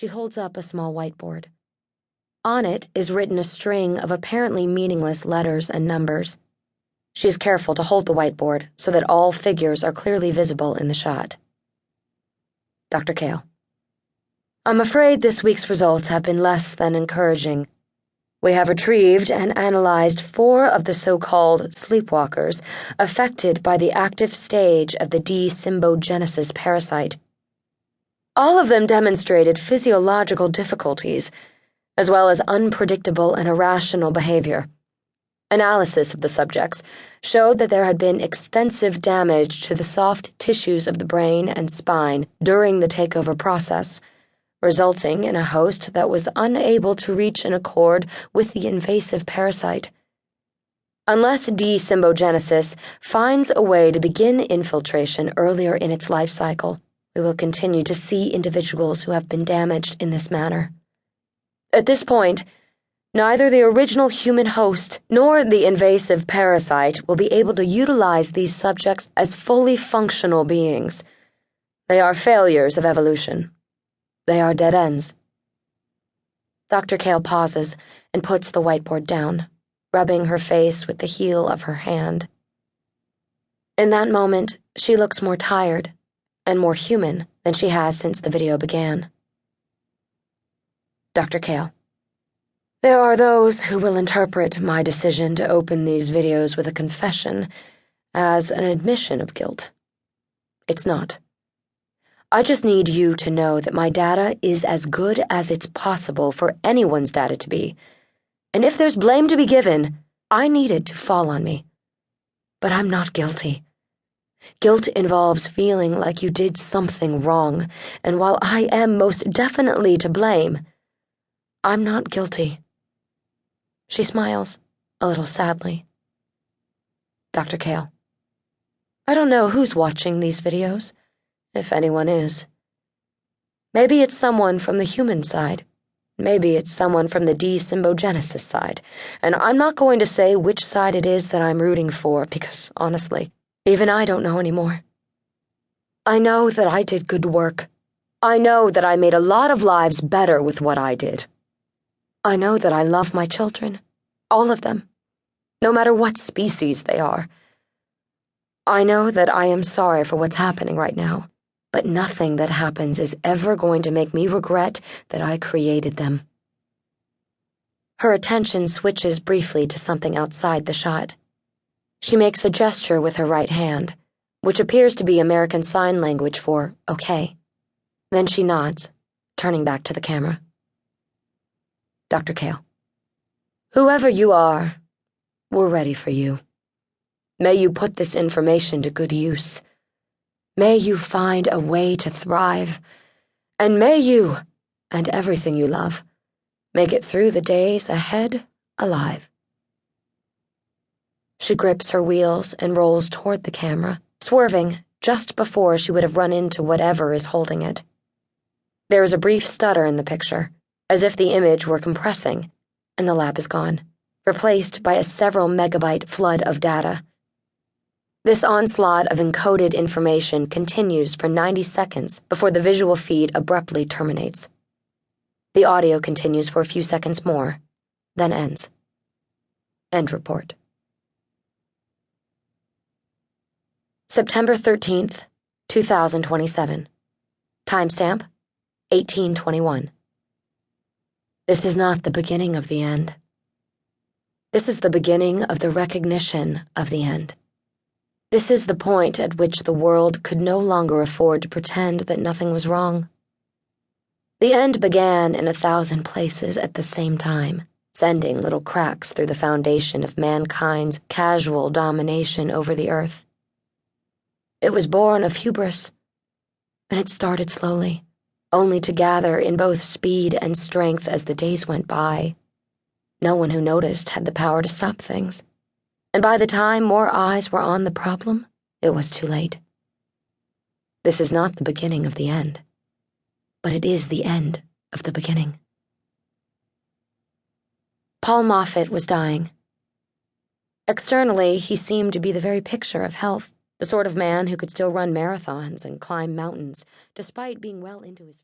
She holds up a small whiteboard. On it is written a string of apparently meaningless letters and numbers. She is careful to hold the whiteboard so that all figures are clearly visible in the shot. Dr. Kale. I'm afraid this week's results have been less than encouraging. We have retrieved and analyzed 4 of the so-called sleepwalkers affected by the active stage of the Symbogenesis parasite. All of them demonstrated physiological difficulties, as well as unpredictable and irrational behavior. Analysis of the subjects showed that there had been extensive damage to the soft tissues of the brain and spine during the takeover process, resulting in a host that was unable to reach an accord with the invasive parasite. Unless Symbogenesis finds a way to begin infiltration earlier in its life cycle, we will continue to see individuals who have been damaged in this manner. At this point, neither the original human host nor the invasive parasite will be able to utilize these subjects as fully functional beings. They are failures of evolution. They are dead ends. Dr. Kale pauses and puts the whiteboard down, rubbing her face with the heel of her hand. In that moment, she looks more tired and more human than she has since the video began. Dr. Kale. There are those who will interpret my decision to open these videos with a confession as an admission of guilt. It's not. I just need you to know that my data is as good as it's possible for anyone's data to be, and if there's blame to be given, I need it to fall on me. But I'm not guilty. Guilt involves feeling like you did something wrong, and while I am most definitely to blame, I'm not guilty. She smiles, a little sadly. Dr. Kale. I don't know who's watching these videos, if anyone is. Maybe it's someone from the human side. Maybe it's someone from the Symbogenesis side, and I'm not going to say which side it is that I'm rooting for because, honestly, even I don't know anymore. I know that I did good work. I know that I made a lot of lives better with what I did. I know that I love my children, all of them, no matter what species they are. I know that I am sorry for what's happening right now, but nothing that happens is ever going to make me regret that I created them. Her attention switches briefly to something outside the shot. She makes a gesture with her right hand, which appears to be American Sign Language for okay. Then she nods, turning back to the camera. Dr. Kale. Whoever you are, we're ready for you. May you put this information to good use. May you find a way to thrive, and may you, and everything you love, make it through the days ahead alive. She grips her wheels and rolls toward the camera, swerving just before she would have run into whatever is holding it. There is a brief stutter in the picture, as if the image were compressing, and the lab is gone, replaced by a several megabyte flood of data. This onslaught of encoded information continues for 90 seconds before the visual feed abruptly terminates. The audio continues for a few seconds more, then ends. End report. September 13th, 2027. Timestamp 1821. This is not the beginning of the end. This is the beginning of the recognition of the end. This is the point at which the world could no longer afford to pretend that nothing was wrong. The end began in 1,000 places at the same time, sending little cracks through the foundation of mankind's casual domination over the earth. It was born of hubris, and it started slowly, only to gather in both speed and strength as the days went by. No one who noticed had the power to stop things, and by the time more eyes were on the problem, it was too late. This is not the beginning of the end, but it is the end of the beginning. Paul Moffat was dying. Externally, he seemed to be the very picture of health, the sort of man who could still run marathons and climb mountains, despite being well into his